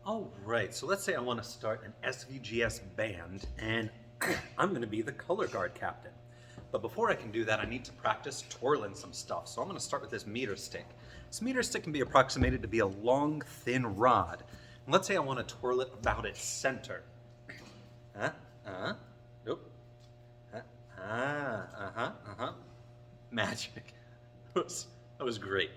All right, so let's say I want to start an SVGS band, and I'm going to be the color guard captain. But before I can do that, I need to practice twirling some stuff. So I'm going to start with this meter stick. This meter stick can be approximated to be a long, thin rod. And let's say I want to twirl it about its center. Nope. Magic. That was great.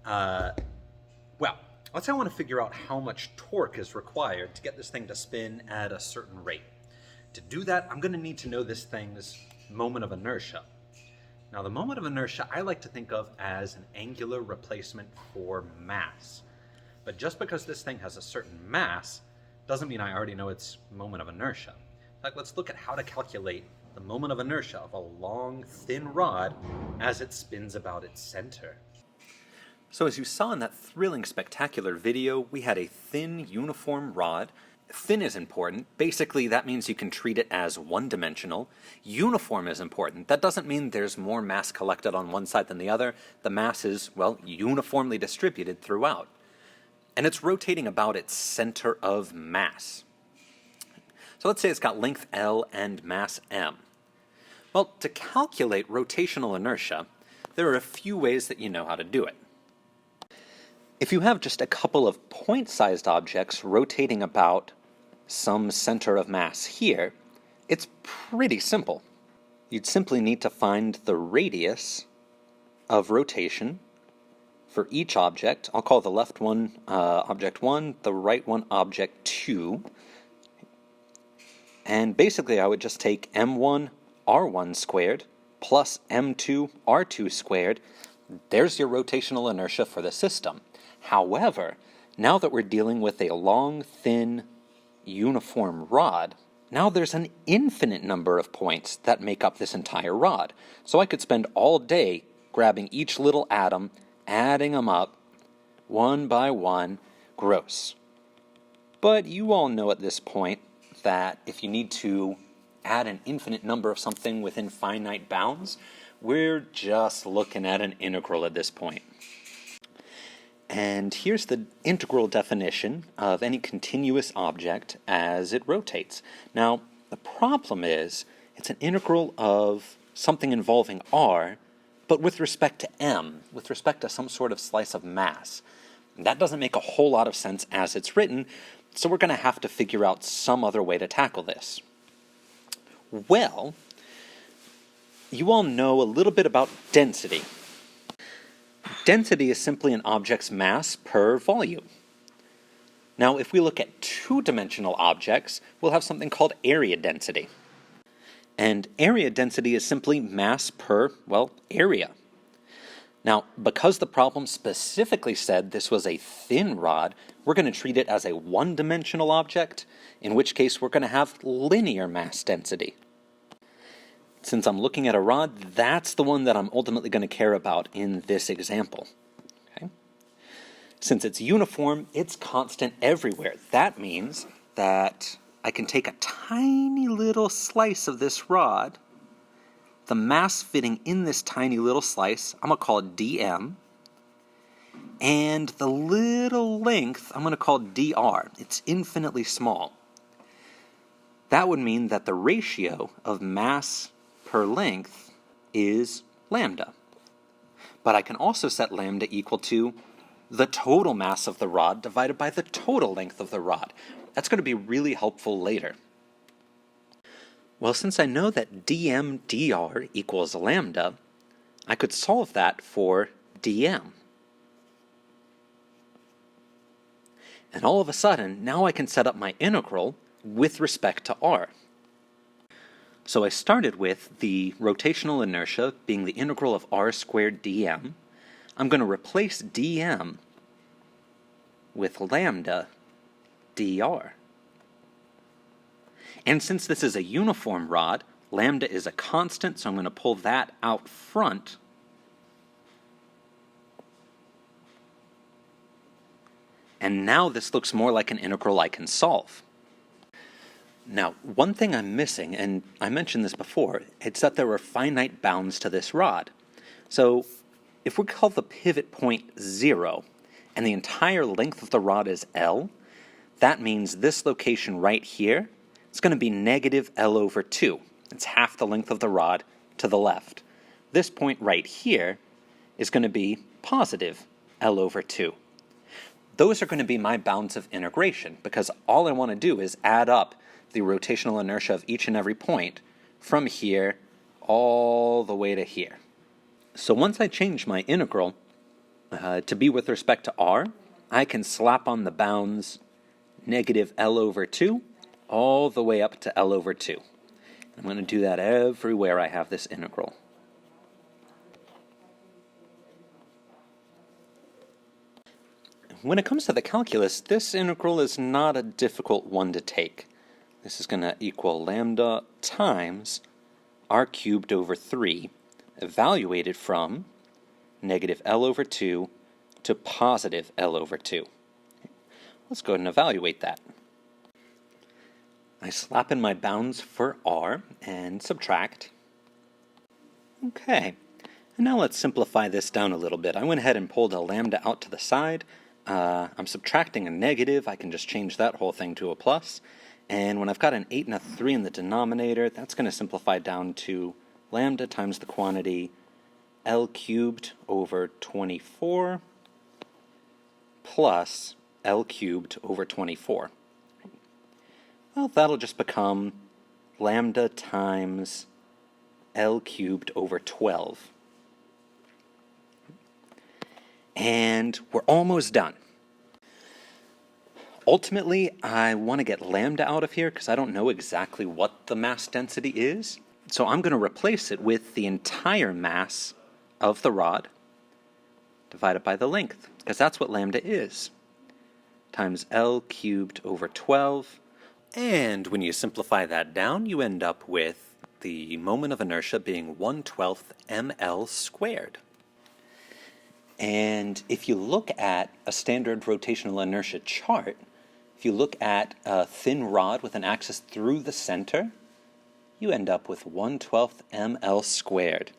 Well, let's say I want to figure out how much torque is required to get this thing to spin at a certain rate. To do that, I'm going to need to know this thing's moment of inertia. Now, the moment of inertia I like to think of as an angular replacement for mass. But just because this thing has a certain mass doesn't mean I already know its moment of inertia. In fact, let's look at how to calculate the moment of inertia of a long, thin rod as it spins about its center. So as you saw in that thrilling, spectacular video, we had a thin, uniform rod. Thin is important. Basically, that means you can treat it as one-dimensional. Uniform is important. That doesn't mean there's more mass collected on one side than the other. The mass is, well, uniformly distributed throughout. And it's rotating about its center of mass. So let's say it's got length L and mass m. Well, to calculate rotational inertia, there are a few ways that you know how to do it. If you have just a couple of point-sized objects rotating about some center of mass here, it's pretty simple. You'd simply need to find the radius of rotation for each object. I'll call the left one object 1, the right one object 2. And basically I would just take m1 r1 squared plus m2 r2 squared. There's your rotational inertia for the system. However, now that we're dealing with a long, thin, uniform rod, now there's an infinite number of points that make up this entire rod. So I could spend all day grabbing each little atom, adding them up, one by one, gross. But you all know at this point that if you need to add an infinite number of something within finite bounds, we're just looking at an integral at this point. And here's the integral definition of any continuous object as it rotates. Now, the problem is, it's an integral of something involving r, but with respect to m, with respect to some sort of slice of mass. That doesn't make a whole lot of sense as it's written, so we're going to have to figure out some other way to tackle this. Well, you all know a little bit about density. Density is simply an object's mass per volume. Now, if we look at two-dimensional objects, we'll have something called area density. And area density is simply mass per, well, area. Now, because the problem specifically said this was a thin rod, we're going to treat it as a one-dimensional object, in which case we're going to have linear mass density. Since I'm looking at a rod, that's the one that I'm ultimately going to care about in this example. Okay? Since it's uniform, it's constant everywhere. That means that I can take a tiny little slice of this rod, the mass fitting in this tiny little slice, I'm going to call it dm, and the little length I'm going to call dr. It's infinitely small. That would mean that the ratio of mass per length is lambda. But I can also set lambda equal to the total mass of the rod divided by the total length of the rod. That's going to be really helpful later. Well, since I know that dm dr equals lambda, I could solve that for dm. And all of a sudden, now I can set up my integral with respect to r. So I started with the rotational inertia being the integral of r squared dm. I'm going to replace dm with lambda dr. And since this is a uniform rod, lambda is a constant, so I'm going to pull that out front. And now this looks more like an integral I can solve. Now, one thing I'm missing, and I mentioned this before, it's that there are finite bounds to this rod. So if we call the pivot point 0, and the entire length of the rod is L, that means this location right here is going to be negative L over 2. It's half the length of the rod to the left. This point right here is going to be positive L over 2. Those are going to be my bounds of integration, because all I want to do is add up the rotational inertia of each and every point from here all the way to here. So once I change my integral to be with respect to r, I can slap on the bounds negative L over 2 all the way up to L over 2. I'm going to do that everywhere I have this integral. When it comes to the calculus, this integral is not a difficult one to take. This is going to equal lambda times r cubed over 3, evaluated from negative L over 2 to positive L over 2. Let's go ahead and evaluate that. I slap in my bounds for r and subtract. Okay, and now let's simplify this down a little bit. I went ahead and pulled a lambda out to the side. I'm subtracting a negative. I can just change that whole thing to a plus. And when I've got an 8 and a 3 in the denominator, that's going to simplify down to lambda times the quantity L cubed over 24 plus L cubed over 24. Well, that'll just become lambda times L cubed over 12. And we're almost done. Ultimately, I want to get lambda out of here because I don't know exactly what the mass density is. So I'm going to replace it with the entire mass of the rod divided by the length, because that's what lambda is, times L cubed over 12. And when you simplify that down, you end up with the moment of inertia being 1/12 ml squared. And if you look at a standard rotational inertia chart, if you look at a thin rod with an axis through the center, you end up with 1/12 ml squared.